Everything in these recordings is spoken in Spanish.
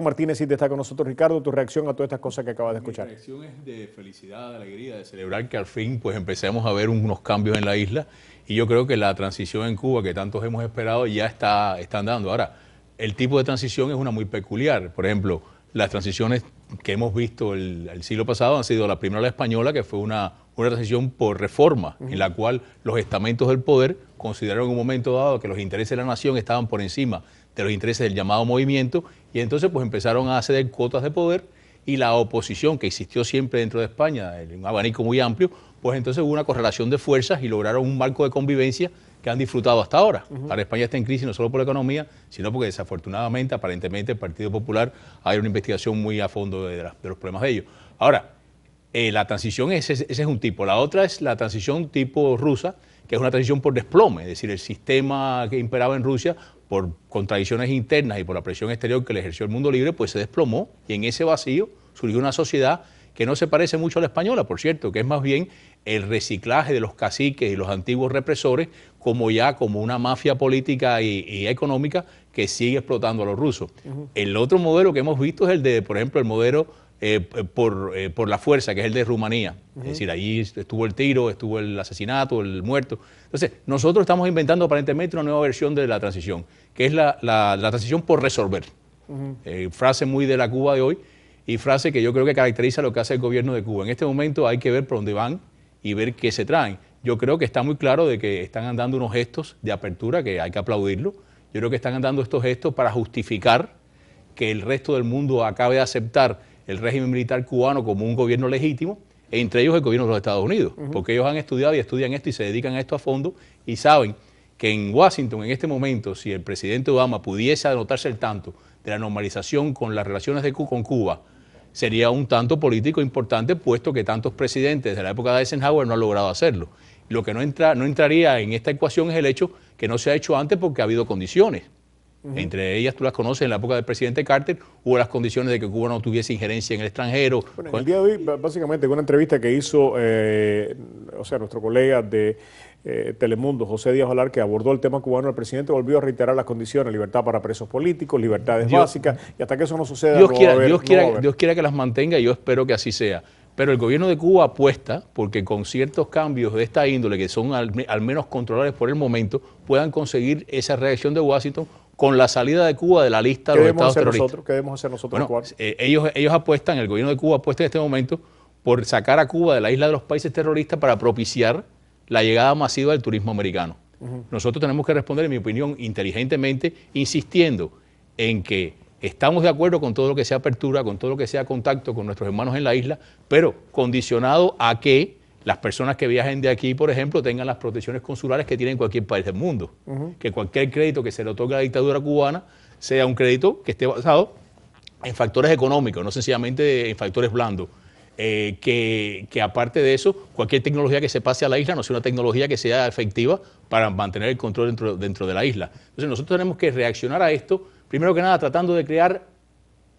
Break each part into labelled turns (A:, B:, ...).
A: Martínez sí está con nosotros. Ricardo, tu reacción a todas estas cosas que acabas de escuchar.
B: Mi reacción es de felicidad, de alegría, de celebrar que al fin pues empecemos a ver unos cambios en la isla, y yo creo que la transición en Cuba que tantos hemos esperado ya están dando. Ahora, el tipo de transición es una muy peculiar. Por ejemplo, las transiciones que hemos visto el siglo pasado han sido la primera, la española, que fue una transición por reforma, en la cual los estamentos del poder consideraron en un momento dado que los intereses de la nación estaban por encima de los intereses del llamado movimiento, y entonces pues empezaron a ceder cuotas de poder, y la oposición que existió siempre dentro de España, un abanico muy amplio, pues entonces hubo una correlación de fuerzas y lograron un marco de convivencia que han disfrutado hasta ahora. Ahora España está en crisis no solo por la economía, sino porque desafortunadamente, aparentemente, el Partido Popular hay una investigación muy a fondo de los problemas de ellos. Ahora, la transición, ese es un tipo. La otra es la transición tipo rusa, que es una transición por desplome, es decir, el sistema que imperaba en Rusia, por contradicciones internas y por la presión exterior que le ejerció el mundo libre, pues se desplomó, y en ese vacío surgió una sociedad que no se parece mucho a la española, por cierto, que es más bien el reciclaje de los caciques y los antiguos represores como una mafia política y económica que sigue explotando a los rusos. El otro modelo que hemos visto es el de, por ejemplo, el modelo por la fuerza, que es el de Rumanía. Es decir, allí estuvo el tiro, estuvo el asesinato, el muerto. Entonces, nosotros estamos inventando aparentemente una nueva versión de la transición, que es la transición por resolver. Frase muy de la Cuba de hoy, y frase que yo creo que caracteriza lo que hace el gobierno de Cuba. En este momento hay que ver por dónde van y ver qué se traen. Yo creo que está muy claro de que están andando unos gestos de apertura que hay que aplaudirlo. Yo creo que están andando estos gestos para justificar que el resto del mundo acabe de aceptar el régimen militar cubano como un gobierno legítimo, entre ellos el gobierno de los Estados Unidos, porque ellos han estudiado y estudian esto y se dedican a esto a fondo, y saben que en Washington, en este momento, si el presidente Obama pudiese anotarse el tanto de la normalización con las relaciones con Cuba, sería un tanto político importante, puesto que tantos presidentes de la época de Eisenhower no han logrado hacerlo. Lo que no entraría en esta ecuación es el hecho que no se ha hecho antes porque ha habido condiciones. Entre ellas, tú las conoces, en la época del presidente Carter hubo las condiciones de que Cuba no tuviese injerencia en el extranjero.
A: Bueno, en el día de hoy, básicamente, en una entrevista que hizo nuestro colega de Telemundo, José Díaz Valar, que abordó el tema cubano, el presidente volvió a reiterar las condiciones: libertad para presos políticos, libertades básicas, y hasta que eso no suceda,
B: Dios quiera que las mantenga, y yo espero que así sea. Pero el gobierno de Cuba apuesta porque con ciertos cambios de esta índole, que son al menos controlables por el momento, puedan conseguir esa reacción de Washington con la salida de Cuba de la lista de los estados terroristas.
A: ¿Qué debemos hacer nosotros?
B: Bueno, ellos apuestan, el gobierno de Cuba apuesta en este momento por sacar a Cuba de la isla de los países terroristas para propiciar la llegada masiva del turismo americano. Nosotros tenemos que responder, en mi opinión, inteligentemente, insistiendo en que estamos de acuerdo con todo lo que sea apertura, con todo lo que sea contacto con nuestros hermanos en la isla, pero condicionado a que las personas que viajen de aquí, por ejemplo, tengan las protecciones consulares que tienen cualquier país del mundo. Que cualquier crédito que se le otorgue a la dictadura cubana sea un crédito que esté basado en factores económicos, no sencillamente en factores blandos. Que aparte de eso, cualquier tecnología que se pase a la isla no sea una tecnología que sea efectiva para mantener el control dentro de la isla. Entonces nosotros tenemos que reaccionar a esto, primero que nada tratando de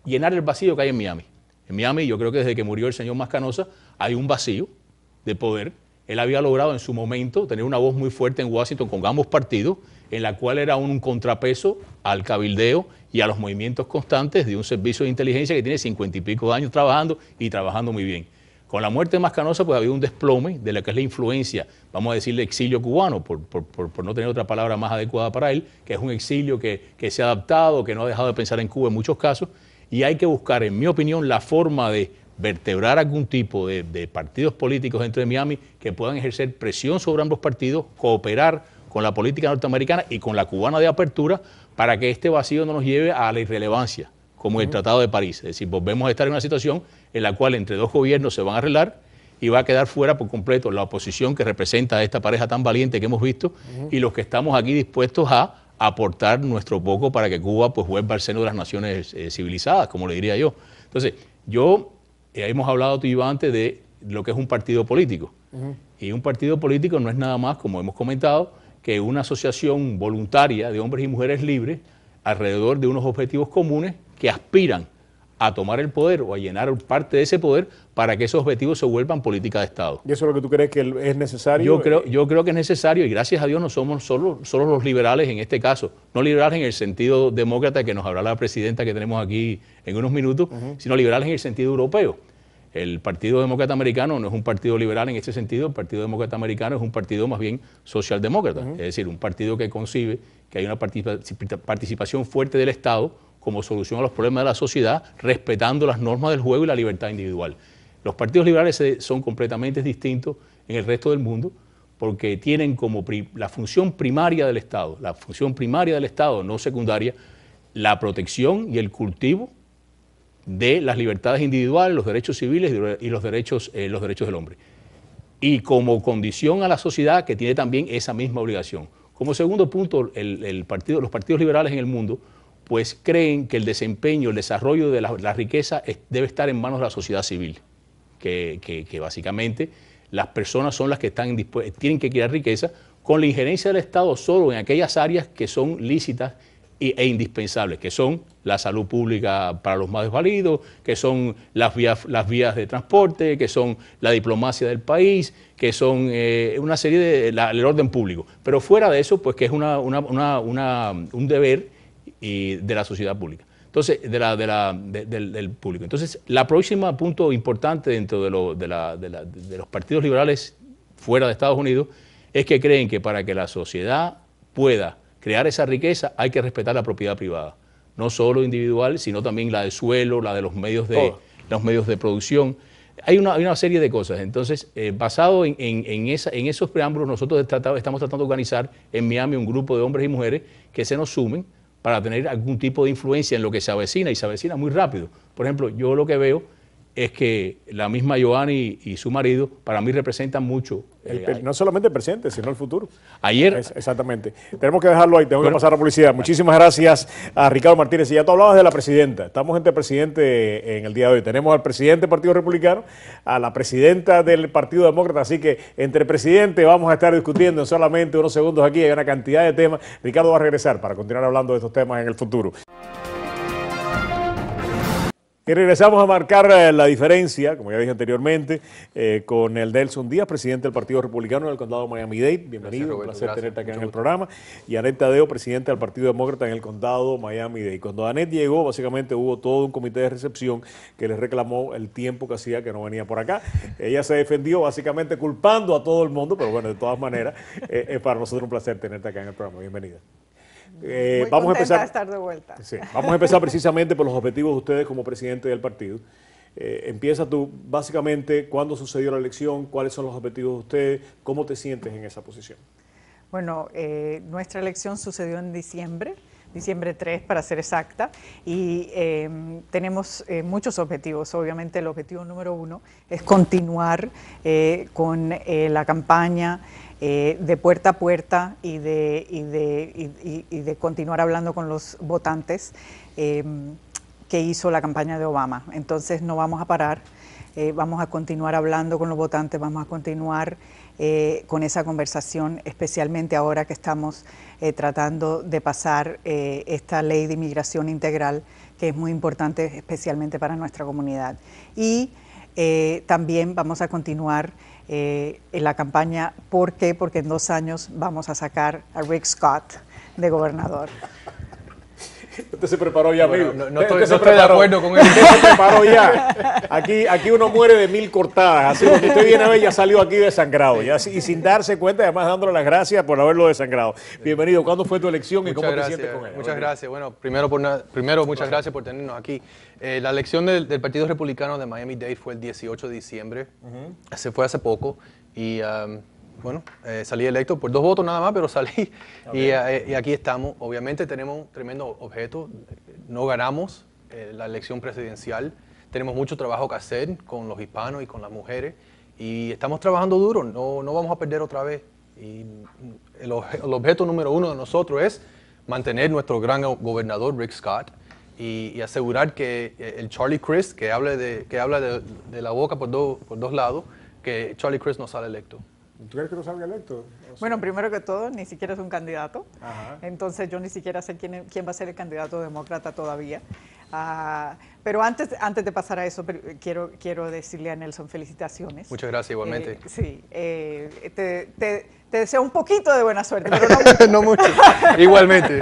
B: llenar el vacío que hay en Miami. En Miami, yo creo que desde que murió el señor Mascanosa hay un vacío de poder. Él había logrado en su momento tener una voz muy fuerte en Washington con ambos partidos, en la cual era un contrapeso al cabildeo y a los movimientos constantes de un servicio de inteligencia que tiene 50 y pico de años trabajando y trabajando muy bien. Con la muerte de Mascanosa, pues ha habido un desplome de lo que es la influencia, vamos a decirle exilio cubano, por no tener otra palabra más adecuada para él, que es un exilio que se ha adaptado, que no ha dejado de pensar en Cuba en muchos casos, y hay que buscar, en mi opinión, la forma de vertebrar algún tipo de partidos políticos dentro de Miami que puedan ejercer presión sobre ambos partidos, cooperar con la política norteamericana y con la cubana de apertura para que este vacío no nos lleve a la irrelevancia, como el Tratado de París. Es decir, volvemos a estar en una situación en la cual entre dos gobiernos se van a arreglar y va a quedar fuera por completo la oposición que representa a esta pareja tan valiente que hemos visto y los que estamos aquí dispuestos a aportar nuestro poco para que Cuba pues vuelva al seno de las naciones civilizadas, como le diría yo. Entonces, hemos hablado tú y yo antes de lo que es un partido político. Y un partido político no es nada más, como hemos comentado, que una asociación voluntaria de hombres y mujeres libres alrededor de unos objetivos comunes que aspiran a tomar el poder o a llenar parte de ese poder para que esos objetivos se vuelvan política de Estado.
A: ¿Y eso es lo que tú crees que es necesario?
B: Yo creo que es necesario, y gracias a Dios no somos solo los liberales en este caso, no liberales en el sentido demócrata que nos habla la presidenta que tenemos aquí en unos minutos, sino liberales en el sentido europeo. El Partido Demócrata Americano no es un partido liberal en este sentido, el Partido Demócrata Americano es un partido más bien socialdemócrata, es decir, un partido que concibe que hay una participación fuerte del Estado como solución a los problemas de la sociedad, respetando las normas del juego y la libertad individual. Los partidos liberales son completamente distintos en el resto del mundo porque tienen como la función primaria del Estado, no secundaria, la protección y el cultivo de las libertades individuales, los derechos civiles y los derechos del hombre. Y como condición a la sociedad que tiene también esa misma obligación. Como segundo punto, los partidos liberales en el mundo pues creen que el desempeño, el desarrollo de la riqueza debe estar en manos de la sociedad civil, que básicamente las personas son las que tienen que crear riqueza con la injerencia del Estado solo en aquellas áreas que son lícitas e indispensables, que son la salud pública para los más desvalidos, que son las vías de transporte, que son la diplomacia del país, que son una serie el orden público. Pero fuera de eso, pues que es un deber de la sociedad pública. Entonces, del público. Entonces, la próxima punto importante dentro de los partidos liberales fuera de Estados Unidos es que creen que para que la sociedad pueda crear esa riqueza hay que respetar la propiedad privada, no solo individual, sino también la del suelo, la de los medios de producción. Hay una serie de cosas. Entonces, basado en esos preámbulos, nosotros estamos tratando de organizar en Miami un grupo de hombres y mujeres que se nos sumen para tener algún tipo de influencia en lo que se avecina, y se avecina muy rápido. Por ejemplo, yo lo que veo es que la misma Joanny y su marido para mí representan mucho.
A: No solamente el presente, sino el futuro.
B: Ayer.
A: Exactamente. Tenemos que dejarlo ahí, tengo que pasar a la publicidad. Muchísimas gracias a Ricardo Martínez. Y ya tú hablabas de la presidenta. Estamos entre presidente en el día de hoy. Tenemos al presidente del Partido Republicano, a la presidenta del Partido Demócrata. Así que entre presidente vamos a estar discutiendo en solamente unos segundos aquí. Hay una cantidad de temas. Ricardo va a regresar para continuar hablando de estos temas en el futuro. Y regresamos a marcar la diferencia, como ya dije anteriormente, con el Nelson Díaz, presidente del Partido Republicano del condado de Miami-Dade. Bienvenido, gracias, Roberto, un placer tenerte acá en el programa. Y Anet Tadeo, presidente del Partido Demócrata en el condado Miami-Dade. Cuando Anet llegó, básicamente hubo todo un comité de recepción que le reclamó el tiempo que hacía que no venía por acá. Ella se defendió básicamente culpando a todo el mundo, pero bueno, de todas maneras, es para nosotros un placer tenerte acá en el programa. Bienvenida.
C: Vamos a empezar de estar de vuelta.
A: Sí, vamos a empezar precisamente por los objetivos de ustedes como presidente del partido. Empieza tú, básicamente, ¿cuándo sucedió la elección? ¿Cuáles son los objetivos de ustedes? ¿Cómo te sientes en esa posición?
C: Bueno, nuestra elección sucedió en diciembre 3 para ser exacta, y tenemos muchos objetivos. Obviamente el objetivo número 1 es continuar con la campaña de puerta a puerta y de continuar hablando con los votantes que hizo la campaña de Obama. Entonces no vamos a parar, vamos a continuar hablando con los votantes, vamos a continuar con esa conversación, especialmente ahora que estamos tratando de pasar esta ley de inmigración integral, que es muy importante especialmente para nuestra comunidad. Y también vamos a continuar en la campaña. ¿Por qué? Porque en 2 años vamos a sacar a Rick Scott de gobernador.
A: Usted se preparó ya, amigo.
D: No estoy de acuerdo con él.
A: Usted se preparó ya. Aquí uno muere de 1000 cortadas. Así que usted viene a ver, ya salió aquí desangrado. Ya, y sin darse cuenta, además dándole las gracias por haberlo desangrado. Bienvenido. ¿Cuándo fue tu elección y cómo te sientes con ella?
D: Muchas gracias. Bueno, primero muchas gracias por tenernos aquí. La elección del Partido Republicano de Miami-Dade fue el 18 de diciembre. Se fue hace poco. Y bueno, salí electo por 2 votos nada más, pero salí. Y aquí estamos. Obviamente tenemos un tremendo objeto. No ganamos la elección presidencial. Tenemos mucho trabajo que hacer con los hispanos y con las mujeres. Y estamos trabajando duro. No vamos a perder otra vez. Y el objeto número 1 de nosotros es mantener nuestro gran gobernador, Rick Scott, y asegurar que el Charlie Crist, que habla de la boca por dos lados, que Charlie Crist no sale electo.
A: ¿Tú crees que no salga electo?
C: Bueno, primero que todo, ni siquiera es un candidato.
A: Ajá.
C: Entonces yo ni siquiera sé quién va a ser el candidato demócrata todavía. Pero antes de pasar a eso, quiero decirle a Nelson felicitaciones.
D: Muchas gracias, igualmente.
C: Sí, te deseo un poquito de buena suerte, pero no mucho.
D: No mucho, igualmente.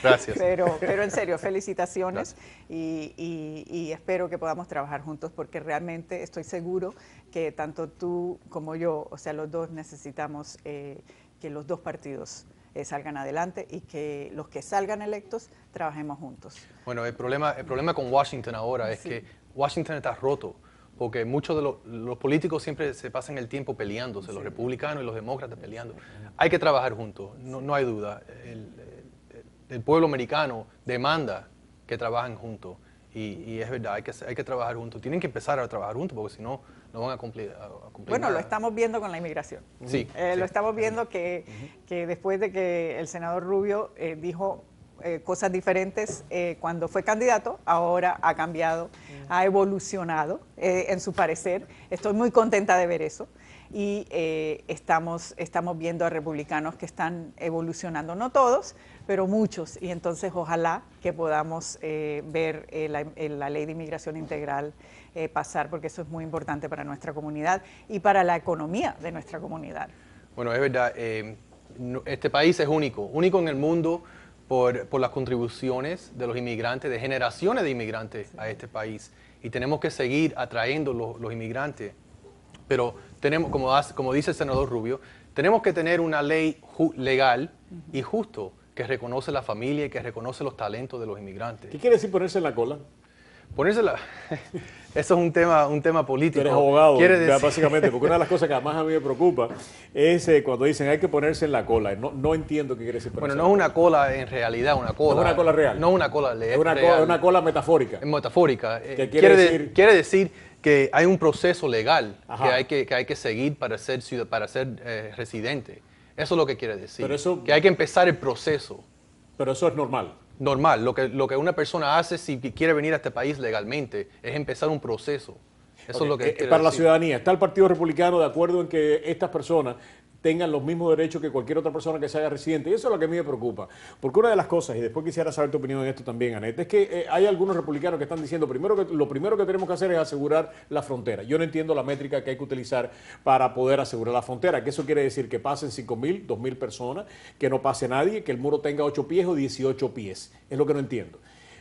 D: Gracias.
C: Pero en serio, felicitaciones y espero que podamos trabajar juntos porque realmente estoy seguro que tanto tú como yo, o sea, los dos necesitamos que los dos partidos salgan adelante y que los que salgan electos trabajemos juntos.
D: Bueno, el problema con Washington ahora es que Washington está roto, porque muchos de los políticos siempre se pasan el tiempo peleándose, los republicanos y los demócratas peleando. Hay que trabajar juntos, no hay duda. El pueblo americano demanda que trabajen juntos y es verdad, hay que trabajar juntos. Tienen que empezar a trabajar juntos porque si no, no van a cumplir
C: bueno,
D: nada.
C: lo estamos viendo con la inmigración.
D: Sí.
C: Lo estamos viendo que después de que el senador Rubio dijo cosas diferentes cuando fue candidato, ahora ha cambiado, ha evolucionado en su parecer. Estoy muy contenta de ver eso. Y estamos viendo a republicanos que están evolucionando, no todos, pero muchos. Y entonces ojalá que podamos ver la ley de inmigración integral pasar, porque eso es muy importante para nuestra comunidad y para la economía de nuestra comunidad.
D: Bueno, es verdad, este país es único en el mundo por las contribuciones de los inmigrantes, de generaciones de inmigrantes a este país. Y tenemos que seguir atrayendo los inmigrantes. Pero tenemos, como dice el senador Rubio, tenemos que tener una ley legal y justo que reconoce la familia y que reconoce los talentos de los inmigrantes.
A: ¿Qué quiere decir ponerse en la cola?
D: Ponérsela. Eso es un tema político.
A: Tú eres abogado,
D: decir...
A: básicamente, porque una de las cosas que más a mí me preocupa es cuando dicen hay que ponerse en la cola. No entiendo qué quiere decir ponerse.
D: Bueno, no es una cola en realidad, una cola.
A: No es una cola real.
D: No una cola real.
A: Es una cola metafórica.
D: Es metafórica.
A: Quiere decir
D: que hay un proceso legal que hay que seguir para ser residente. Eso es lo que quiere decir.
A: Pero
D: que hay que empezar el proceso.
A: Pero eso es normal.
D: Normal. Lo que una persona hace si quiere venir a este país legalmente es empezar un proceso. Eso es lo que quiere
A: para
D: decir.
A: la ciudadanía, ¿está el Partido Republicano de acuerdo en que estas personas tengan los mismos derechos que cualquier otra persona que se haga residente? Y eso es lo que a mí me preocupa. Porque una de las cosas, y después quisiera saber tu opinión en esto también, Anet, es que hay algunos republicanos que están diciendo lo primero que tenemos que hacer es asegurar la frontera. Yo no entiendo la métrica que hay que utilizar para poder asegurar la frontera, que eso quiere decir que pasen 5,000, 2,000 personas, que no pase nadie, que el muro tenga 8 pies o 18 pies. Es lo que no entiendo.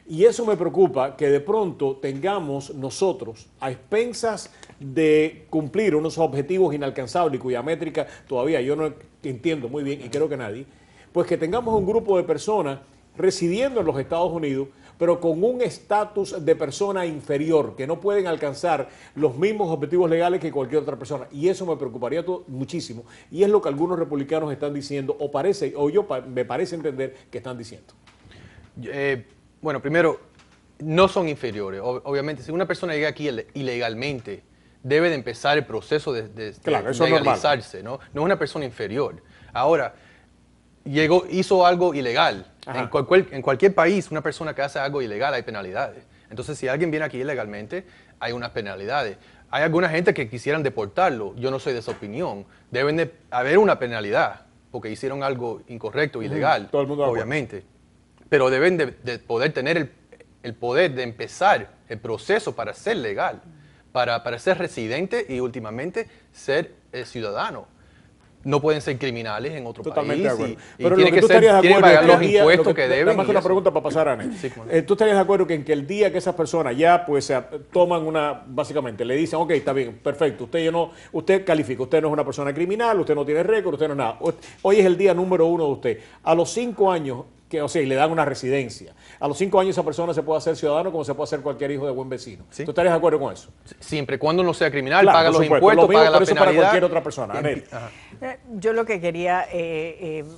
A: Y eso me preocupa, que de pronto tengamos nosotros, a expensas de cumplir unos objetivos inalcanzables y cuya métrica todavía yo no entiendo muy bien y creo que nadie, pues que tengamos un grupo de personas residiendo en los Estados Unidos, pero con un estatus de persona inferior, que no pueden alcanzar los mismos objetivos legales que cualquier otra persona. Y eso me preocuparía muchísimo. Y es lo que algunos republicanos están diciendo, me parece entender que están diciendo.
D: Bueno, primero, no son inferiores. Obviamente, si una persona llega aquí ilegalmente, debe de empezar el proceso de legalizarse, ¿no? No es una persona inferior. Ahora, hizo algo ilegal. En cualquier país, una persona que hace algo ilegal hay penalidades. Entonces, si alguien viene aquí ilegalmente, hay unas penalidades. Hay alguna gente que quisieran deportarlo. Yo no soy de esa opinión. Deben de haber una penalidad porque hicieron algo incorrecto, ilegal,
A: todo el mundo
D: obviamente. Pero deben de poder tener el poder de empezar el proceso para ser legal, para ser residente y últimamente ser ciudadano. No pueden ser criminales en otro
A: Totalmente
D: país.
A: De acuerdo.
D: Y
A: pero
D: tienen que pagar los impuestos que deben.
A: Además, una pregunta para pasar, Ana.
D: Sí, bueno.
A: ¿Tú estarías de acuerdo que en que el día que esas personas ya pues toman básicamente le dicen, ok, está bien, perfecto, usted califica, usted no es una persona criminal, usted no tiene récord, usted no es nada. Hoy es el día número 1 de usted. A los 5 años, y le dan una residencia. A los 5 años esa persona se puede hacer ciudadano como se puede hacer cualquier hijo de buen vecino.
D: ¿Sí?
A: ¿Tú estarías de acuerdo con eso?
D: Siempre y cuando no sea criminal,
A: Claro,
D: paga los
A: supuesto.
D: impuestos, paga la
A: pero eso
D: penalidad.
A: para cualquier otra persona. Anet.
C: Yo lo que quería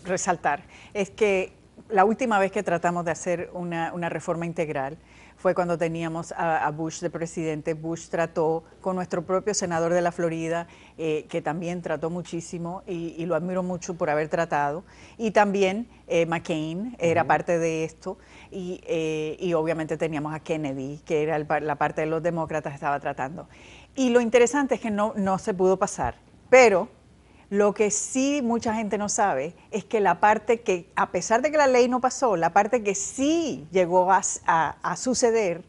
C: resaltar es que la última vez que tratamos de hacer una reforma integral fue cuando teníamos a Bush de presidente. Bush trató con nuestro propio senador de la Florida, que también trató muchísimo y lo admiro mucho por haber tratado. Y también McCain era parte de esto y obviamente teníamos a Kennedy, que era la parte de los demócratas estaba tratando. Y lo interesante es que no se pudo pasar, pero Lo que sí mucha gente no sabe es que la parte que, a pesar de que la ley no pasó, la parte que sí llegó a suceder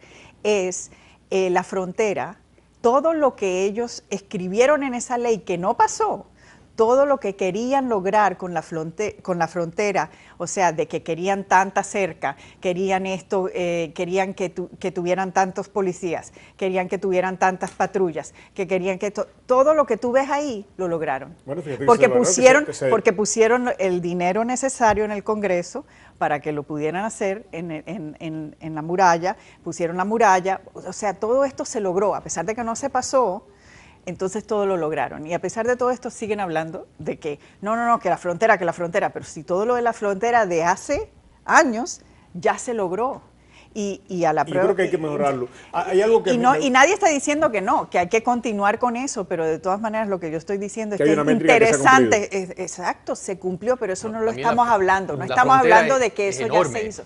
C: es la frontera. Todo lo que ellos escribieron en esa ley que no pasó, todo lo que querían lograr con la frontera, o sea, de que querían tanta cerca, querían esto, querían que tuvieran tantos policías, querían que tuvieran tantas patrullas, que querían que todo lo que tú ves ahí lo lograron.
A: Bueno, fíjate,
C: porque pusieron el dinero necesario en el Congreso para que lo pudieran hacer en la muralla, pusieron la muralla, o sea, todo esto se logró, a pesar de que no se pasó. Entonces todo lo lograron. Y a pesar de todo esto siguen hablando de que no, que la frontera, pero si todo lo de la frontera de hace años ya se logró. Y a la prueba,
A: yo creo que hay que mejorarlo. Hay algo que
C: y nadie está diciendo que no, que hay que continuar con eso, pero de todas maneras lo que yo estoy diciendo es que es interesante. Exacto, se cumplió, pero eso no lo estamos hablando. No estamos hablando de que eso ya se hizo.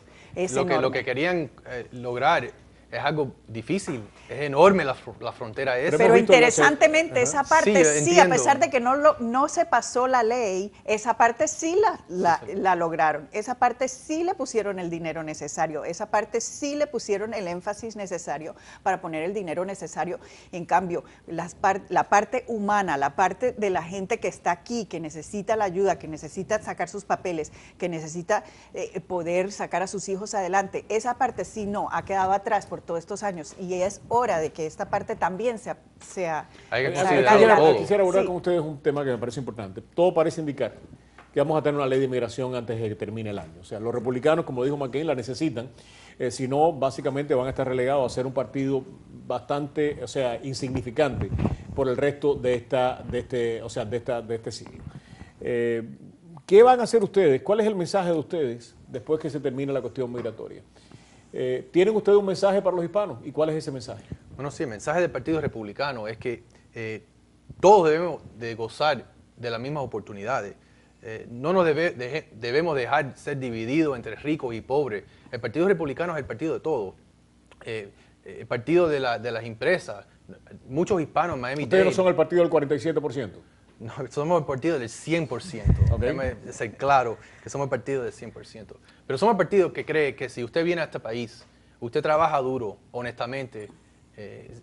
D: Lo que querían lograr es algo difícil, es enorme la frontera esa.
C: Pero interesantemente esa parte sí, a pesar de que no se pasó la ley, esa parte sí la lograron, esa parte sí le pusieron el dinero necesario, esa parte sí le pusieron el énfasis necesario para poner el dinero necesario. En cambio, la parte humana, la parte de la gente que está aquí, que necesita la ayuda, que necesita sacar sus papeles, que necesita poder sacar a sus hijos adelante, esa parte sí no, ha quedado atrás por todos estos años y es hora de que esta parte también sea
D: hay que considerar todo.
A: Quisiera abordar con ustedes un tema que me parece importante. Todo parece indicar que vamos a tener una ley de inmigración antes de que termine el año. O sea, los republicanos, como dijo McCain, la necesitan. Si no, básicamente van a estar relegados a ser un partido bastante, o sea, insignificante por el resto de este siglo. ¿Qué van a hacer ustedes? ¿Cuál es el mensaje de ustedes después que se termine la cuestión migratoria? ¿Tienen ustedes un mensaje para los hispanos? ¿Y cuál es ese mensaje?
D: Bueno, sí, el mensaje del Partido Republicano es que todos debemos de gozar de las mismas oportunidades. No nos debemos dejar ser divididos entre ricos y pobres. El Partido Republicano es el partido de todos. El partido de las empresas. Muchos hispanos en Miami-Dade.
A: ¿Ustedes no son el partido del 47%?
D: No, somos el partido del 100%. Okay. Déjame ser claro que somos el partido del 100%. Pero somos el partido que cree que si usted viene a este país, usted trabaja duro, honestamente,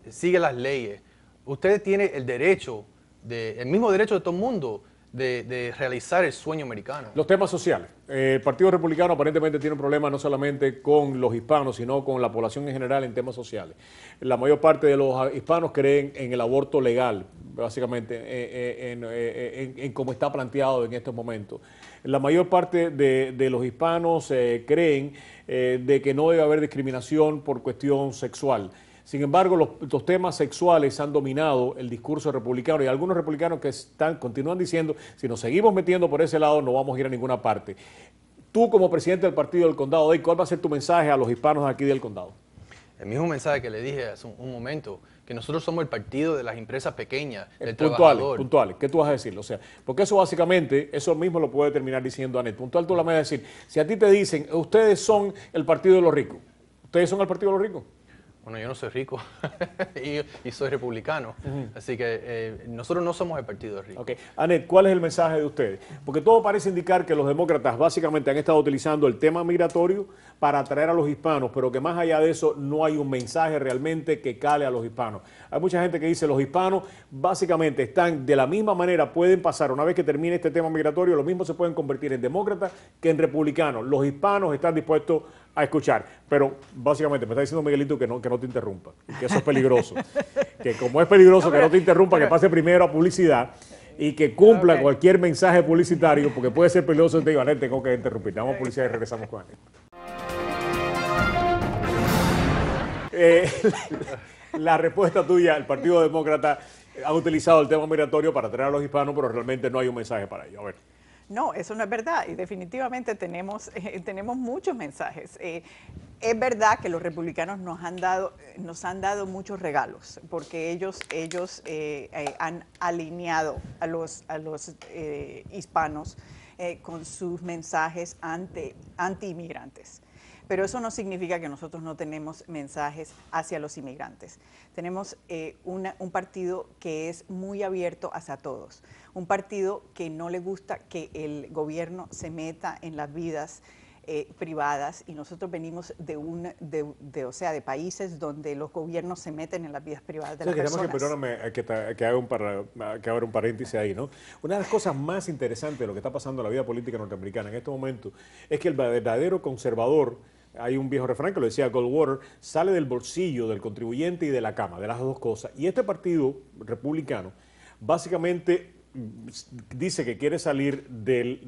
D: sigue las leyes, usted tiene el derecho, el mismo derecho de todo el mundo, de realizar el sueño americano.
A: Los temas sociales. El Partido Republicano aparentemente tiene un problema no solamente con los hispanos, sino con la población en general en temas sociales. La mayor parte de los hispanos creen en el aborto legal, básicamente, en cómo está planteado en estos momentos. La mayor parte de los hispanos creen de que no debe haber discriminación por cuestión sexual. Sin embargo, los temas sexuales han dominado el discurso republicano y algunos republicanos que continúan diciendo, si nos seguimos metiendo por ese lado no vamos a ir a ninguna parte. Tú como presidente del partido del condado, ¿cuál va a ser tu mensaje a los hispanos aquí del condado?
D: El mismo mensaje que le dije hace un momento, que nosotros somos el partido de las empresas pequeñas, del trabajador.
A: Puntuales, ¿qué tú vas a decir? O sea, porque eso básicamente, eso mismo lo puede terminar diciendo Anet. Puntual tú la vas a decir, si a ti te dicen, ustedes son el partido de los ricos, ¿ustedes son el partido de los ricos?
D: Bueno, yo no soy rico y soy republicano, así que nosotros no somos el partido de ricos.
A: Okay. Anet, ¿cuál es el mensaje de ustedes? Porque todo parece indicar que los demócratas básicamente han estado utilizando el tema migratorio para atraer a los hispanos, pero que más allá de eso no hay un mensaje realmente que cale a los hispanos. Hay mucha gente que dice los hispanos básicamente están de la misma manera, pueden pasar una vez que termine este tema migratorio, lo mismo se pueden convertir en demócratas que en republicanos. Los hispanos están dispuestos a escuchar, pero básicamente me está diciendo Miguelito que no te interrumpa, que eso es peligroso, que como es peligroso que no te interrumpa, que pase primero a publicidad y que cumpla cualquier mensaje publicitario, porque puede ser peligroso. Te digo, Anet, tengo que interrumpir. Vamos a publicidad y regresamos con Anet. La respuesta tuya, el Partido Demócrata ha utilizado el tema migratorio para atraer a los hispanos, pero realmente no hay un mensaje para ello. A ver.
C: No, eso no es verdad y definitivamente tenemos muchos mensajes. Es verdad que los republicanos nos han dado muchos regalos porque ellos han alineado a los hispanos con sus mensajes anti-inmigrantes. Pero eso no significa que nosotros no tenemos mensajes hacia los inmigrantes. Tenemos un partido que es muy abierto hacia todos, un partido que no le gusta que el gobierno se meta en las vidas privadas, y nosotros venimos de países donde los gobiernos se meten en las vidas privadas de las personas.
A: Perdóname que haga un paréntesis ahí, ¿no? Una de las cosas más interesantes de lo que está pasando en la vida política norteamericana en este momento es que el verdadero conservador, hay un viejo refrán que lo decía Goldwater, sale del bolsillo del contribuyente y de la cama, de las dos cosas. Y este partido republicano básicamente dice que quiere salir de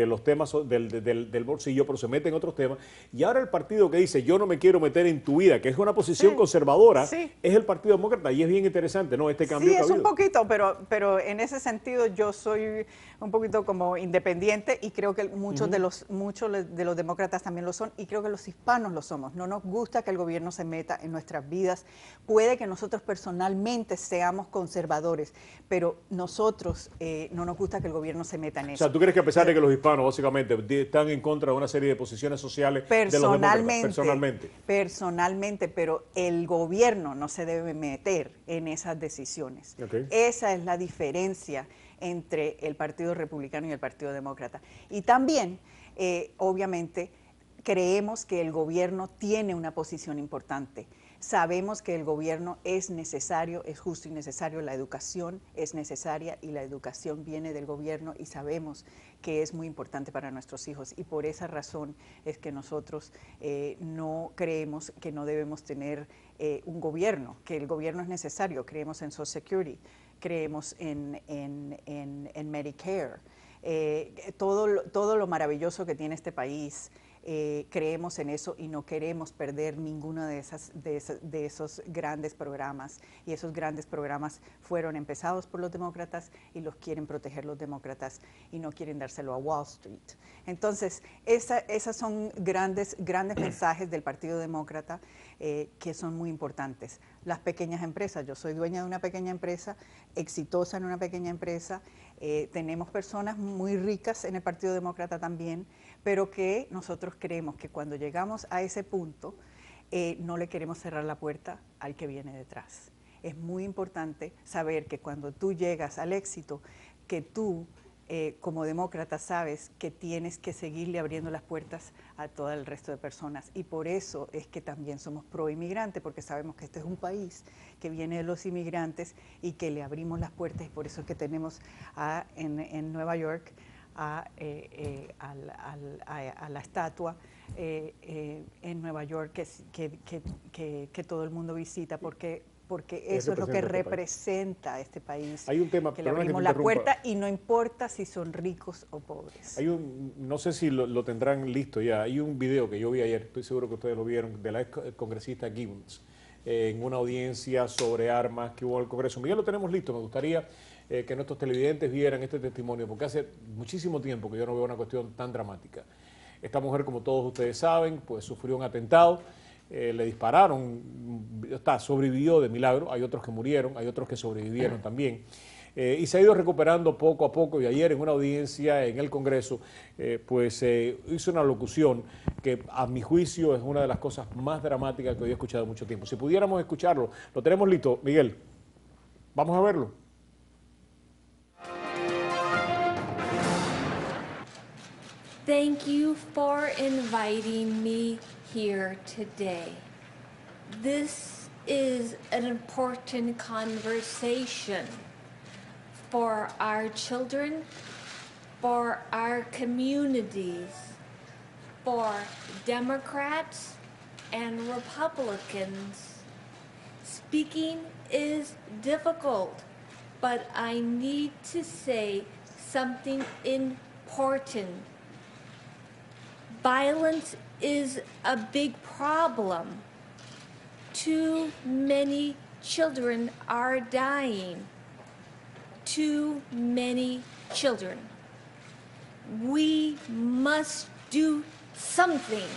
A: los temas del bolsillo, pero se mete en otros temas. Y ahora el partido que dice, yo no me quiero meter en tu vida, que es una posición conservadora, es el Partido Demócrata. Y es bien interesante, ¿no? Este cambio que ha habido.
C: Sí, es un poquito, pero en ese sentido yo soy un poquito como independiente, y creo que muchos de los demócratas también lo son, y creo que los hispanos lo somos. No nos gusta que el gobierno se meta en nuestras vidas. Puede que nosotros personalmente seamos conservadores, pero nosotros no nos gusta que el gobierno se meta en eso.
A: O sea, ¿tú crees que a pesar de que los hispanos básicamente están en contra de una serie de posiciones sociales de los demócratas?
C: Personalmente, pero el gobierno no se debe meter en esas decisiones.
A: Okay.
C: Esa es la diferencia entre el Partido Republicano y el Partido Demócrata. Y también, obviamente, creemos que el gobierno tiene una posición importante. Sabemos que el gobierno es necesario, es justo y necesario, la educación es necesaria y la educación viene del gobierno, y sabemos que es muy importante para nuestros hijos, y por esa razón es que nosotros no creemos que no debemos tener un gobierno, que el gobierno es necesario. Creemos en Social Security, creemos en Medicare, todo lo maravilloso que tiene este país. Creemos en eso y no queremos perder ninguno de esos grandes programas, y esos grandes programas fueron empezados por los demócratas y los quieren proteger los demócratas y no quieren dárselo a Wall Street. Entonces, esas son grandes mensajes del Partido Demócrata que son muy importantes. Las pequeñas empresas, yo soy dueña de una pequeña empresa, exitosa en una pequeña empresa, tenemos personas muy ricas en el Partido Demócrata también, pero que nosotros creemos que cuando llegamos a ese punto no le queremos cerrar la puerta al que viene detrás. Es muy importante saber que cuando tú llegas al éxito, que tú como demócrata sabes que tienes que seguirle abriendo las puertas a todo el resto de personas, y por eso es que también somos pro inmigrante, porque sabemos que este es un país que viene de los inmigrantes y que le abrimos las puertas, y por eso es que tenemos en Nueva York a la estatua en Nueva York que todo el mundo visita, porque eso es lo que representa este país.
A: Hay un tema,
C: que le abrimos la puerta, y no importa si son ricos o pobres.
A: No sé si lo tendrán listo ya, hay un video que yo vi ayer, estoy seguro que ustedes lo vieron, de la ex congresista Gibbons, en una audiencia sobre armas que hubo en el Congreso. Miguel, lo tenemos listo, me gustaría que nuestros televidentes vieran este testimonio, porque hace muchísimo tiempo que yo no veo una cuestión tan dramática. Esta mujer, como todos ustedes saben, pues sufrió un atentado, le dispararon, sobrevivió de milagro, hay otros que murieron, hay otros que sobrevivieron también, y se ha ido recuperando poco a poco, y ayer en una audiencia en el Congreso, hizo una locución que a mi juicio es una de las cosas más dramáticas que hoy he escuchado en mucho tiempo. Si pudiéramos escucharlo, lo tenemos listo, Miguel, vamos a verlo.
E: Thank you for inviting me here today. This is an important conversation for our children, for our communities, for Democrats and Republicans. Speaking is difficult, but I need to say something important. Violence is a big problem. Too many children are dying. Too many children. We must do something.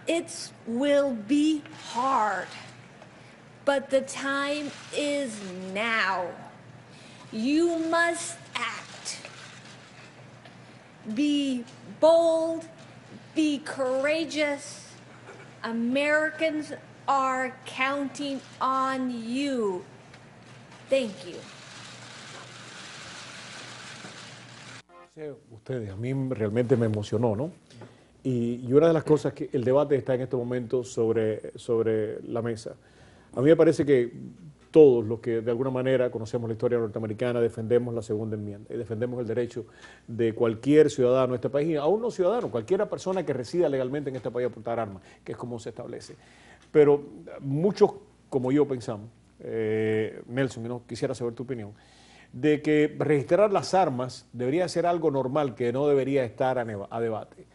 E: It will be hard, but the time is now. You must act. be bold, be courageous. Americans are counting on you. Thank you.
A: Ustedes, a mí realmente me emocionó, ¿no? Y una de las cosas que el debate está en este momento sobre la mesa. A mí me parece que todos los que de alguna manera conocemos la historia norteamericana defendemos la segunda enmienda y defendemos el derecho de cualquier ciudadano de este país, y aún no ciudadano, cualquier persona que resida legalmente en este país a portar armas, que es como se establece. Pero muchos, como yo, pensamos, Nelson, no quisiera saber tu opinión, de que registrar las armas debería ser algo normal, que no debería estar a debate.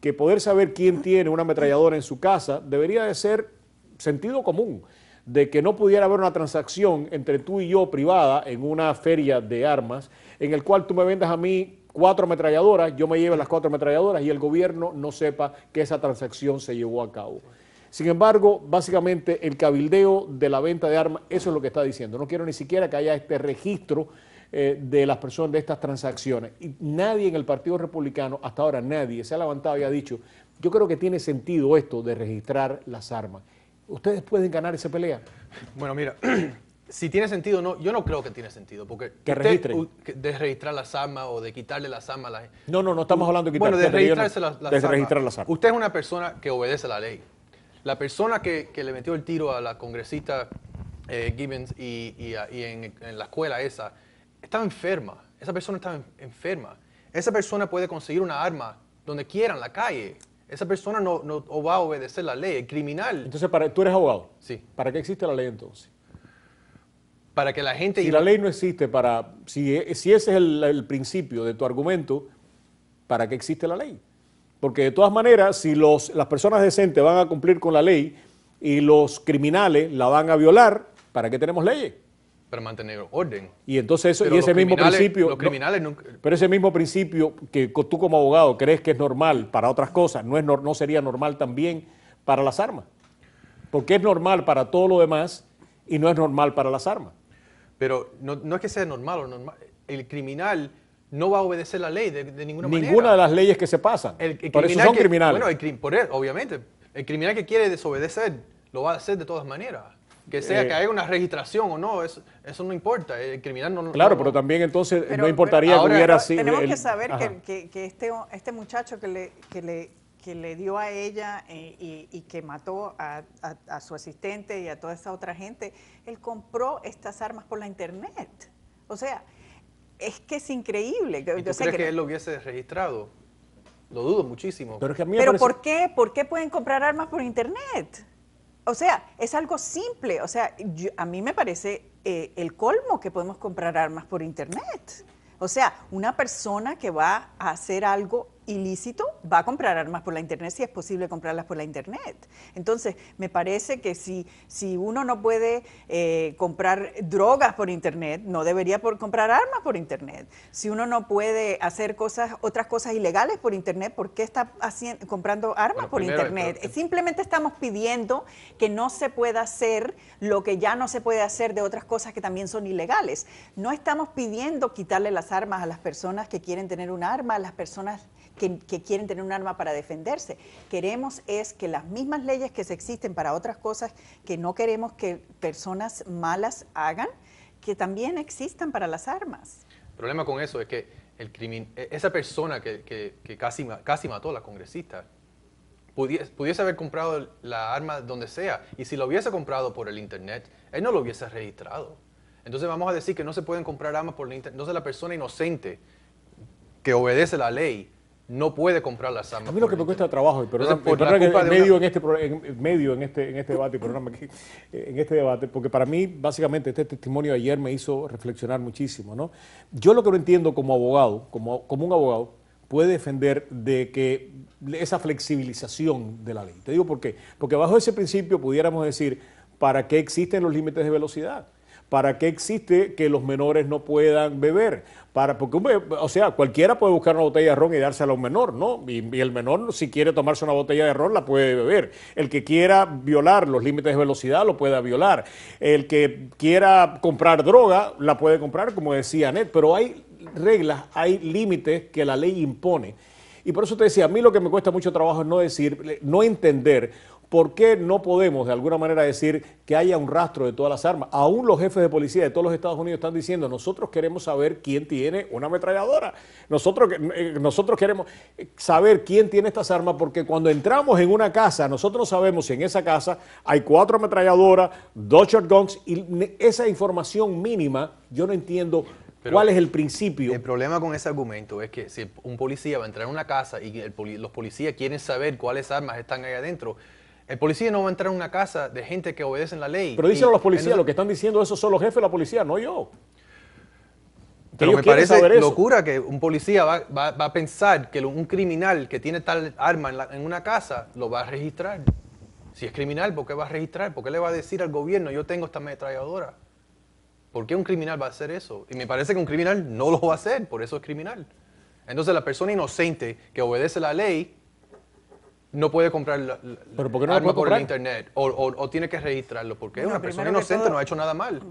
A: Que poder saber quién tiene una ametralladora en su casa debería de ser sentido común, de que no pudiera haber una transacción entre tú y yo privada en una feria de armas, en el cual tú me vendas a mí 4 ametralladoras, yo me lleve las 4 ametralladoras y el gobierno no sepa que esa transacción se llevó a cabo. Sin embargo, básicamente el cabildeo de la venta de armas, eso es lo que está diciendo. No quiero ni siquiera que haya este registro de las personas de estas transacciones. Y nadie en el Partido Republicano, hasta ahora nadie, se ha levantado y ha dicho, yo creo que tiene sentido esto de registrar las armas. ¿Ustedes pueden ganar esa pelea?
D: Bueno, mira, si tiene sentido, no, yo no creo que tiene sentido, porque
A: que registren.
D: De registrar las armas o de quitarle las armas a la gente.
A: No estamos hablando de quitarle.
D: Bueno, de registrarse
A: registrar las armas.
D: Usted es una persona que obedece la ley. La persona que le metió el tiro a la congresista Gibbons y en la escuela esa, estaba enferma. Esa persona estaba enferma. Esa persona puede conseguir una arma donde quiera, en la calle. Esa persona no va a obedecer la ley. El criminal...
A: Entonces, ¿tú eres abogado?
D: Sí.
A: ¿Para qué existe la ley entonces?
D: Para que la gente...
A: Si la ley no existe si ese es el principio de tu argumento, ¿para qué existe la ley? Porque de todas maneras, si las personas decentes van a cumplir con la ley y los criminales la van a violar, ¿para qué tenemos leyes?
D: Para mantener orden.
A: Y entonces ese mismo principio...
D: Los criminales nunca...
A: Pero ese mismo principio que tú como abogado crees que es normal para otras cosas, no sería normal también para las armas. Porque es normal para todo lo demás y no es normal para las armas.
D: Pero no es que sea normal o normal. El criminal no va a obedecer la ley de ninguna manera.
A: Ninguna de las leyes que se pasan. Por eso son criminales.
D: Bueno, obviamente. El criminal que quiere desobedecer lo va a hacer de todas maneras. Que sea que haya una registración o no, eso no importa. El criminal no...
A: Claro, pero también entonces no importaría que hubiera...
C: Tenemos que saber que este muchacho que le dio a ella y que mató a su asistente y a toda esa otra gente, él compró estas armas por la internet. O sea, es que es increíble.
D: ¿Y tú crees que él lo hubiese registrado? Lo dudo muchísimo.
A: Pero, es que a mí
C: ¿por qué? ¿Por qué pueden comprar armas por internet? O sea, es algo simple. O sea, a mí me parece el colmo que podemos comprar armas por internet. O sea, una persona que va a hacer algo ilícito va a comprar armas por la internet si es posible comprarlas por la internet. Entonces, me parece que si uno no puede comprar drogas por internet, no debería comprar armas por internet. Si uno no puede hacer otras cosas ilegales por internet, ¿por qué está comprando armas por internet? Simplemente estamos pidiendo que no se pueda hacer lo que ya no se puede hacer de otras cosas que también son ilegales. No estamos pidiendo quitarle las armas a las personas que quieren tener un arma, a las personas que quieren tener un arma para defenderse. Queremos es que las mismas leyes que se existen para otras cosas que no queremos que personas malas hagan, que también existan para las armas.
D: El problema con eso es que esa persona que casi mató a la congresista pudiese haber comprado la arma donde sea, y si lo hubiese comprado por el internet, él no lo hubiese registrado. Entonces vamos a decir que no se pueden comprar armas por el internet. Entonces la persona inocente que obedece la ley no puede comprar las armas.
A: A mí lo que me cuesta trabajo, pero en este debate, porque para mí básicamente este testimonio de ayer me hizo reflexionar muchísimo, ¿no? Yo lo que no entiendo como abogado, como un abogado, puede defender de que esa flexibilización de la ley. Te digo por qué. Porque bajo ese principio pudiéramos decir, ¿para qué existen los límites de velocidad? ¿para qué existe que los menores no puedan beber? Porque, o sea, cualquiera puede buscar una botella de ron y dársela a un menor, ¿no? Y el menor, si quiere tomarse una botella de ron, la puede beber. El que quiera violar los límites de velocidad, lo puede violar. El que quiera comprar droga, la puede comprar, como decía Anet, pero hay reglas, hay límites que la ley impone. Y por eso te decía, a mí lo que me cuesta mucho trabajo es no entender por qué no podemos de alguna manera decir que haya un rastro de todas las armas. Aún los jefes de policía de todos los Estados Unidos están diciendo, nosotros queremos saber quién tiene una ametralladora. Nosotros queremos saber quién tiene estas armas porque cuando entramos en una casa, nosotros no sabemos si en esa casa hay 4 ametralladoras, 2 shotguns y esa información mínima, yo no entiendo. Pero ¿cuál es el principio?
D: El problema con ese argumento es que si un policía va a entrar en una casa y los policías quieren saber cuáles armas están ahí adentro, el policía no va a entrar en una casa de gente que obedece la ley.
A: Pero dicen los policías, lo que están diciendo eso son los jefes de la policía, no yo.
D: Pero me parece locura que un policía va a pensar que un criminal que tiene tal arma en una casa lo va a registrar. Si es criminal, ¿por qué va a registrar? ¿Por qué le va a decir al gobierno, yo tengo esta ametralladora? ¿Por qué un criminal va a hacer eso? Y me parece que un criminal no lo va a hacer, por eso es criminal. Entonces la persona inocente que obedece la ley no puede comprar arma por el internet o tiene que registrarlo porque una persona inocente no ha hecho nada mal.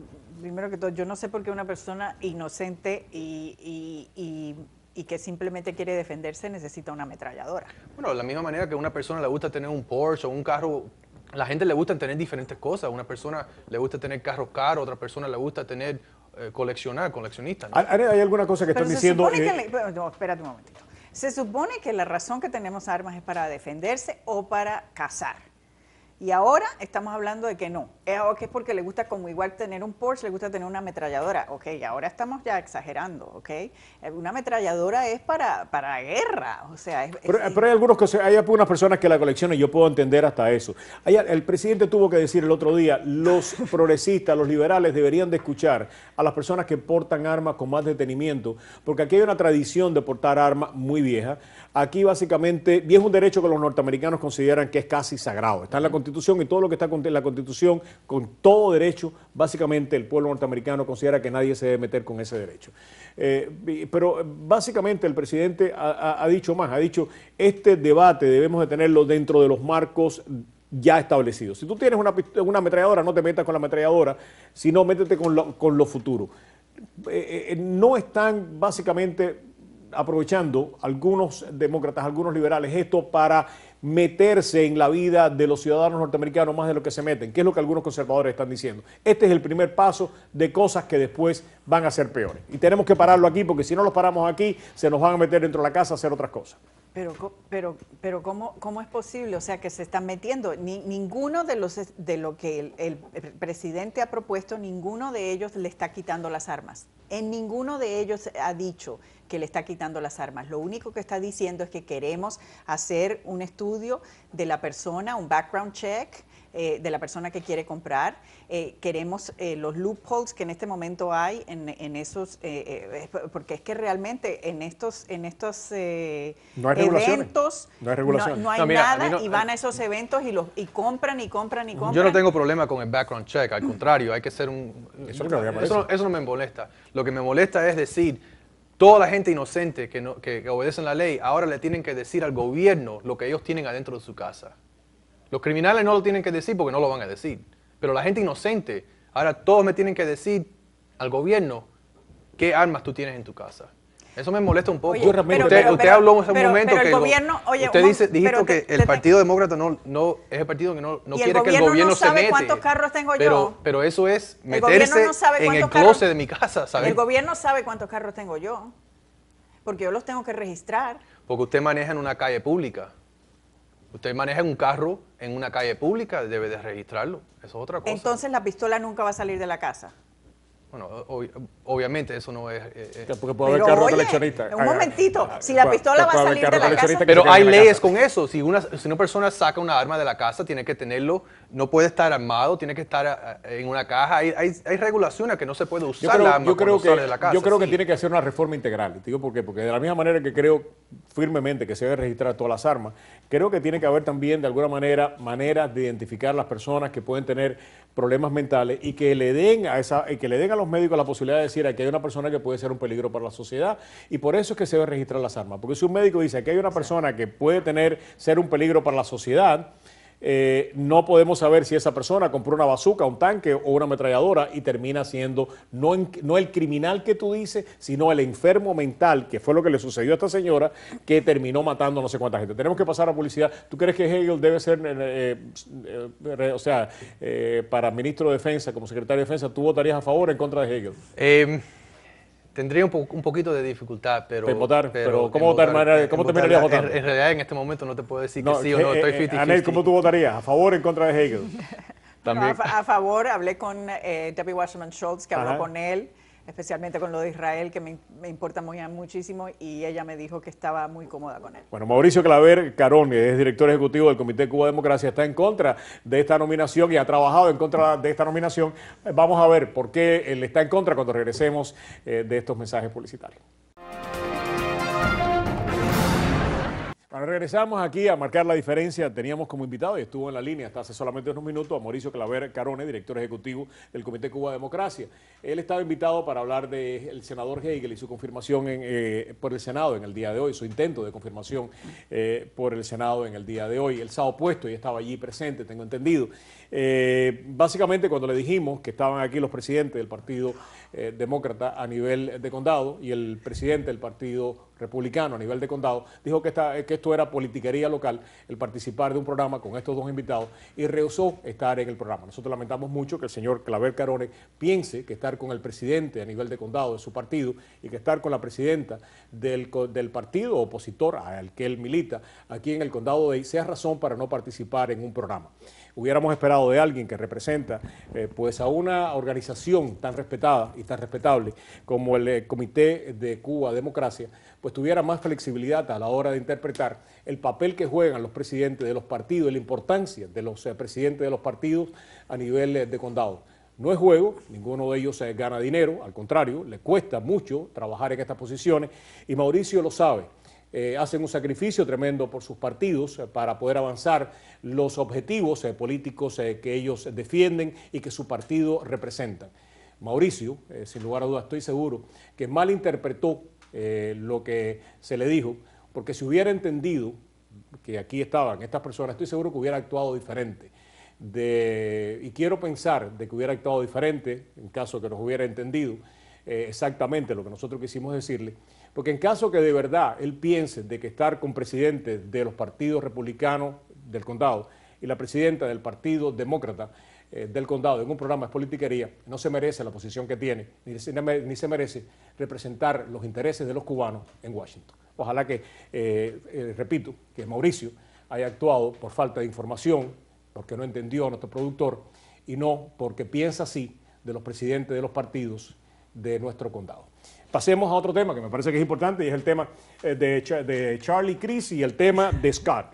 C: Primero que todo, yo no sé por qué una persona inocente y que simplemente quiere defenderse necesita una ametralladora.
D: Bueno, de la misma manera que a una persona le gusta tener un Porsche o un carro, a la gente le gusta tener diferentes cosas. A una persona le gusta tener carros caros, a otra persona le gusta tener coleccionistas, ¿no?
A: ¿Hay alguna cosa que están diciendo?
C: No, espérate un momentito. Se supone que la razón que tenemos armas es para defenderse o para cazar. Y ahora estamos hablando de que no. Que es porque le gusta como igual tener un Porsche, le gusta tener una ametralladora. Ok, ahora estamos ya exagerando, ok. Una ametralladora es para guerra, o sea...
A: Pero hay algunas personas que la coleccionan y yo puedo entender hasta eso. El presidente tuvo que decir el otro día, los progresistas, los liberales deberían de escuchar a las personas que portan armas con más detenimiento, porque aquí hay una tradición de portar armas muy vieja. Aquí básicamente, y es un derecho que los norteamericanos consideran que es casi sagrado. Está en la Constitución y todo lo que está en la Constitución, con todo derecho, básicamente el pueblo norteamericano considera que nadie se debe meter con ese derecho. Pero básicamente el presidente ha dicho más, ha dicho, este debate debemos de tenerlo dentro de los marcos ya establecidos. Si tú tienes una ametralladora, no te metas con la ametralladora, sino métete con lo futuro. No están básicamente aprovechando algunos demócratas, algunos liberales, esto para meterse en la vida de los ciudadanos norteamericanos más de lo que se meten, que es lo que algunos conservadores están diciendo. Este es el primer paso de cosas que después van a ser peores. Y tenemos que pararlo aquí, porque si no los paramos aquí, se nos van a meter dentro de la casa a hacer otras cosas.
C: Pero ¿cómo es posible? O sea, que se están metiendo. Ninguno de lo que el presidente ha propuesto, ninguno de ellos le está quitando las armas. En ninguno de ellos ha dicho que le está quitando las armas. Lo único que está diciendo es que queremos hacer un estudio de la persona, un background check, de la persona que quiere comprar. Queremos los loopholes que en este momento hay en esos, porque es que realmente en estos
A: no hay
C: eventos
A: no hay regulaciones.
C: No hay nada y van a esos eventos y compran y compran y compran.
D: Yo no tengo problema con el background check, al contrario, hay que hacer eso no me molesta. Lo que me molesta es decir, toda la gente inocente que obedecen la ley, ahora le tienen que decir al gobierno lo que ellos tienen adentro de su casa. Los criminales no lo tienen que decir porque no lo van a decir. Pero la gente inocente, ahora todos me tienen que decir al gobierno qué armas tú tienes en tu casa. Eso me molesta un poco.
C: Oye,
D: usted habló en ese momento que
C: usted
D: dijo que el Partido Demócrata no es el partido que no quiere que el gobierno se mete.
C: ¿Cuántos carros tengo yo?
D: Pero eso es meterse en el closet de mi casa, ¿sabes?
C: El gobierno sabe cuántos carros tengo yo, porque yo los tengo que registrar.
D: Porque usted maneja en una calle pública. Usted maneja un carro en una calle pública, debe de registrarlo. Eso es otra cosa.
C: Entonces la pistola nunca va a salir de la casa.
D: Bueno, obviamente eso no es...
A: porque puede haber carro coleccionista.
C: Un momentito, si la pistola va a salir de la casa...
D: Pero hay leyes con eso. Si una persona saca una arma de la casa, tiene que tenerlo, no puede estar armado, tiene que estar en una caja. Hay regulaciones que no se puede usar la arma cuando sale de la casa.
A: Yo creo que tiene que hacer una reforma integral. Digo, ¿por qué? Porque de la misma manera que creo firmemente que se deben registrar todas las armas. Creo que tiene que haber también, de alguna manera, maneras de identificar las personas que pueden tener problemas mentales y que le den a los médicos la posibilidad de decir que hay una persona que puede ser un peligro para la sociedad, y por eso es que se deben registrar las armas. Porque si un médico dice que hay una persona que puede ser un peligro para la sociedad, no podemos saber si esa persona compró una bazuca, un tanque o una ametralladora y termina siendo no el criminal que tú dices, sino el enfermo mental, que fue lo que le sucedió a esta señora, que terminó matando no sé cuánta gente. Tenemos que pasar a publicidad. ¿Tú crees que Hagel debe ser, para ministro de Defensa, como secretario de Defensa, tú votarías a favor o en contra de Hagel?
D: Tendría un poquito de dificultad, pero
A: ¿cómo terminarías votando?
D: En realidad, en este momento no te puedo decir que sí o no, estoy 50-50.
A: Anel, ¿cómo tú votarías? ¿A favor o en contra de Hagel?
C: También. No, a favor, hablé con Debbie Wasserman Schultz, que habló con él, especialmente con lo de Israel, que me importa muchísimo, y ella me dijo que estaba muy cómoda con él.
A: Bueno, Mauricio Claver Carón, que es director ejecutivo del Comité Cuba Democracia, está en contra de esta nominación y ha trabajado en contra de esta nominación. Vamos a ver por qué él está en contra cuando regresemos de estos mensajes publicitarios. Bueno, regresamos aquí a marcar la diferencia. Teníamos como invitado, y estuvo en la línea hasta hace solamente unos minutos, a Mauricio Claver Carone, director ejecutivo del Comité Cuba Democracia. Él estaba invitado para hablar del senador Hagel y su confirmación por el Senado en el día de hoy, su intento de confirmación por el Senado en el día de hoy. Él se ha opuesto y estaba allí presente, tengo entendido. Básicamente, cuando le dijimos que estaban aquí los presidentes del Partido Demócrata a nivel de condado y el presidente del Partido Republicano a nivel de condado, dijo que esto era politiquería local, el participar de un programa con estos dos invitados, y rehusó estar en el programa. Nosotros lamentamos mucho que el señor Claver Carone piense que estar con el presidente a nivel de condado de su partido y que estar con la presidenta del partido opositor al que él milita aquí en el condado de sea razón para no participar en un programa. Hubiéramos esperado de alguien que representa pues a una organización tan respetada y tan respetable como el Comité de Cuba Democracia, pues tuviera más flexibilidad a la hora de interpretar el papel que juegan los presidentes de los partidos y la importancia de los presidentes de los partidos a nivel de condado. No es juego, ninguno de ellos gana dinero, al contrario, le cuesta mucho trabajar en estas posiciones, y Mauricio lo sabe. Hacen un sacrificio tremendo por sus partidos para poder avanzar los objetivos políticos que ellos defienden y que su partido representan. Mauricio, sin lugar a dudas, estoy seguro que malinterpretó lo que se le dijo, porque si hubiera entendido que aquí estaban estas personas, estoy seguro que hubiera actuado diferente. Y quiero pensar de que hubiera actuado diferente en caso que nos hubiera entendido exactamente lo que nosotros quisimos decirle, porque en caso que de verdad él piense de que estar con presidentes de los partidos republicanos del condado y la presidenta del Partido Demócrata del condado en un programa de politiquería, no se merece la posición que tiene, ni se merece representar los intereses de los cubanos en Washington. Ojalá que, repito, que Mauricio haya actuado por falta de información, porque no entendió a nuestro productor, y no porque piensa así de los presidentes de los partidos de nuestro condado. Pasemos a otro tema que me parece que es importante, y es el tema de Charlie Crist y el tema de Scott.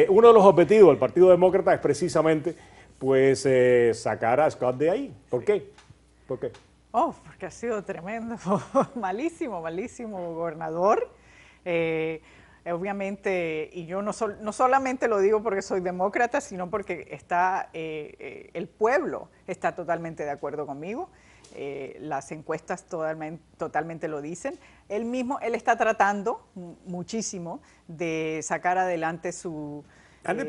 A: Uno de los objetivos del Partido Demócrata es precisamente pues sacar a Scott de ahí. ¿Por qué? ¿Por qué?
C: Porque ha sido tremendo, malísimo gobernador. Obviamente, y yo no solamente lo digo porque soy demócrata, sino porque el pueblo está totalmente de acuerdo conmigo. Las encuestas totalmente lo dicen. Él está tratando muchísimo de sacar adelante su...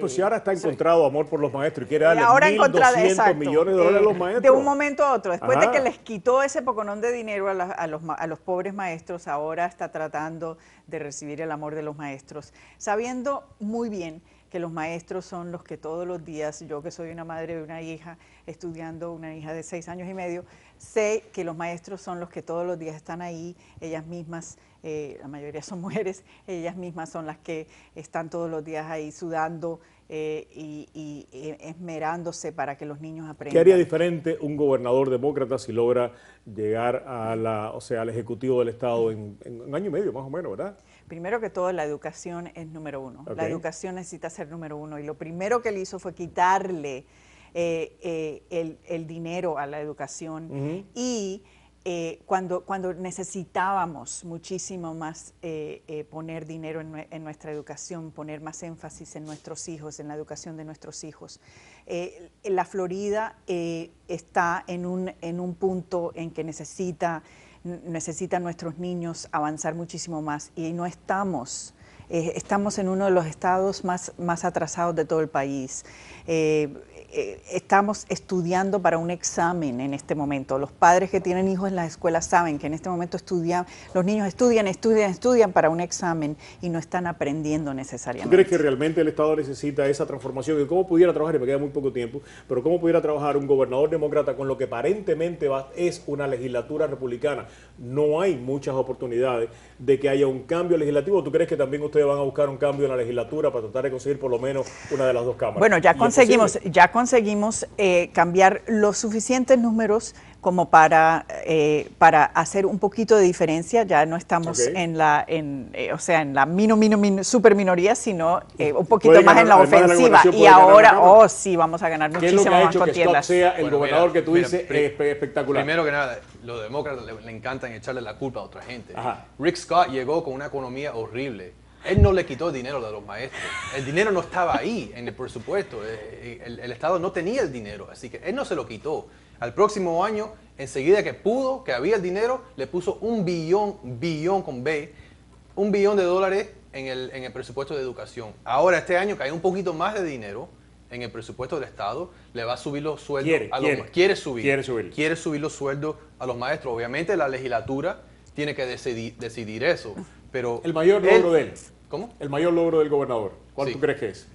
A: Pues si ahora está encontrado amor por los maestros y quiere darle
C: ahora
A: 1.200 millones de dólares a los maestros.
C: De un momento a otro, después de que les quitó ese poconón de dinero a los pobres maestros, ahora está tratando de recibir el amor de los maestros, sabiendo muy bien que los maestros son los que todos los días, yo que soy una madre de una hija, estudiando una hija de 6 años y medio, sé que los maestros son los que todos los días están ahí, ellas mismas, la mayoría son mujeres, ellas mismas son las que están todos los días ahí sudando y esmerándose para que los niños aprendan.
A: ¿Qué haría diferente un gobernador demócrata si logra llegar al Ejecutivo del Estado en un año y medio más o menos, verdad?
C: Primero que todo, la educación es número uno.
A: Okay.
C: La educación necesita ser número uno. Y lo primero que él hizo fue quitarle el dinero a la educación y cuando necesitábamos muchísimo más poner dinero en nuestra educación, poner más énfasis en nuestros hijos, en la educación de nuestros hijos. La Florida está en un punto en que necesitan nuestros niños avanzar muchísimo más y no estamos en uno de los estados más atrasados de todo el país. Estamos estudiando para un examen en este momento. Los padres que tienen hijos en las escuelas saben que en este momento los niños estudian para un examen y no están aprendiendo necesariamente.
A: ¿Tú crees que realmente el Estado necesita esa transformación? ¿Y cómo pudiera trabajar, y me queda muy poco tiempo, pero cómo pudiera trabajar un gobernador demócrata con lo que aparentemente es una legislatura republicana? No hay muchas oportunidades de que haya un cambio legislativo. ¿Tú crees que también ustedes van a buscar un cambio en la legislatura para tratar de conseguir por lo menos una de las dos cámaras?
C: Bueno, ya conseguimos cambiar los suficientes números como para hacer un poquito de diferencia. Ya no estamos en la super minoría, sino un poquito más en la ofensiva. Y ahora, sí, vamos a ganar muchísimo más contiendas.
A: ¿Qué es lo que ha hecho que Scott sea el gobernador que tú dices espectacular?
D: Primero que nada, los demócratas le encantan echarle la culpa a otra gente.
A: Ajá.
D: Rick Scott llegó con una economía horrible. Él no le quitó el dinero de los maestros. El dinero no estaba ahí en el presupuesto. El Estado no tenía el dinero, así que él no se lo quitó. Al próximo año, enseguida que había el dinero, le puso $1 billón con B, $1 billón en el presupuesto de educación. Ahora, este año, que hay un poquito más de dinero en el presupuesto del Estado, le va a subir los sueldos quiere subir los sueldos a los maestros. Obviamente, la legislatura tiene que decidir eso. Pero
A: el mayor logro de él.
D: ¿Cómo?
A: El mayor logro del gobernador. ¿Cuál tú crees que es?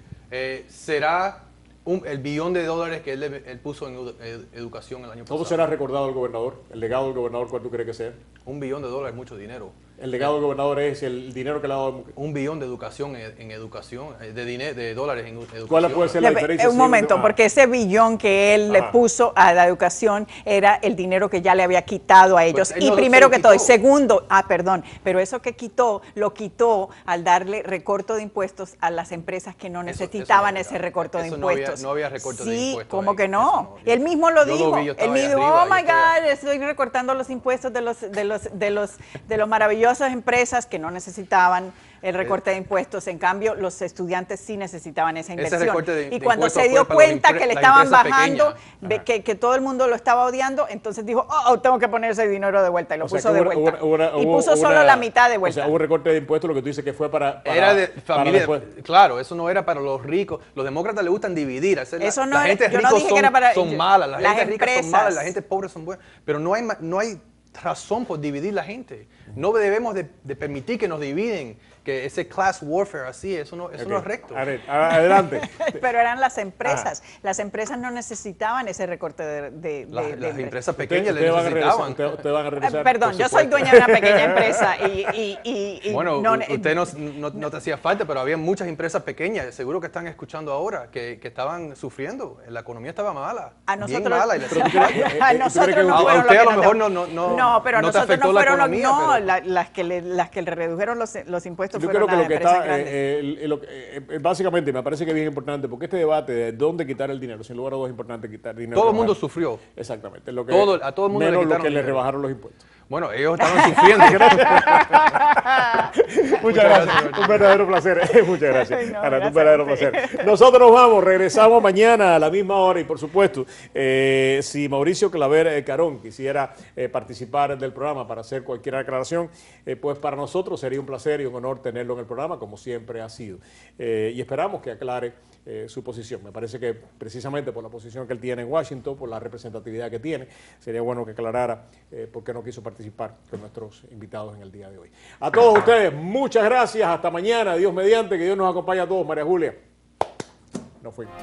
D: Será el $1 billón que él puso en educación el año pasado.
A: ¿Cómo será recordado el gobernador? ¿El legado del gobernador cuál tú crees que sea?
D: $1 billón es mucho dinero.
A: El legado del gobernador es el dinero que le ha dado.
D: $1 billón de educación en educación, de dólares en educación.
A: ¿Cuál puede ser la diferencia?
C: Un momento, porque ese billón que él le puso a la educación era el dinero que ya le había quitado a ellos.
D: Pues
C: y primero que todo, y segundo, pero eso que lo quitó al darle recorto de impuestos a las empresas que no necesitaban ese recorto de impuestos.
D: No había recorto de impuestos.
C: Sí, ¿cómo que no? Y él mismo lo dijo. Él me dijo, oh my God, estoy recortando los impuestos de los maravillosos empresas que no necesitaban el recorte de impuestos. En cambio, los estudiantes sí necesitaban esa inversión. Y cuando se dio cuenta que le estaban bajando, que todo el mundo lo estaba odiando, entonces dijo, tengo que poner ese dinero de vuelta. Y lo puso de vuelta. Y puso solo la mitad de vuelta.
A: O sea, hubo un recorte de impuestos, lo que tú dices que fue para
D: era de familia. Claro, eso no era para los ricos. Los demócratas les gustan dividir.
C: Eso no
D: la gente rica son malas, la gente rica son malas, la gente pobre son buenas. Pero no hay razón por dividir la gente. No debemos de permitir que nos dividen, que ese class warfare así, eso no es recto.
A: Adelante.
C: Pero eran las empresas. Las empresas no necesitaban ese recorte de
D: las empresas pequeñas le necesitaban.
A: Ustedes van a regresar.
C: Perdón, yo soy dueña de una pequeña empresa y
D: bueno, usted no te hacía falta, pero había muchas empresas pequeñas, seguro que están escuchando ahora, que estaban sufriendo. La economía estaba mala.
C: A nosotros,
D: bien mala.
C: A nosotros no fueron
D: a lo mejor no
C: pero
D: te
C: nosotros
D: afectó
C: no
D: la
C: fueron
D: economía.
C: las que le redujeron los impuestos
A: yo
C: fueron
A: creo que
C: las
A: lo que
C: empresas
A: está, básicamente me parece que es bien importante, porque este debate de dónde quitar el dinero, sin lugar a dudas es importante quitar dinero.
D: Todo el mundo sufrió.
A: Exactamente.
D: A todo el mundo
A: menos
D: le quitaron
A: lo que le
D: dinero.
A: rebajaron los impuestos.
D: Bueno, ellos estaban sufriendo.
A: Muchas gracias. Un verdadero placer. Muchas gracias.
C: Ay, no,
A: Ana,
C: gracias
A: un verdadero placer. Nosotros nos vamos, regresamos mañana a la misma hora y por supuesto, si Mauricio Claver Carón quisiera participar del programa para hacer cualquier aclaración, pues para nosotros sería un placer y un honor tenerlo en el programa, como siempre ha sido. Y esperamos que aclare su posición. Me parece que precisamente por la posición que él tiene en Washington, por la representatividad que tiene, sería bueno que aclarara por qué no quiso participar con nuestros invitados en el día de hoy. A todos ustedes, muchas gracias. Hasta mañana. Dios mediante, que Dios nos acompañe a todos. María Julia, nos fuimos.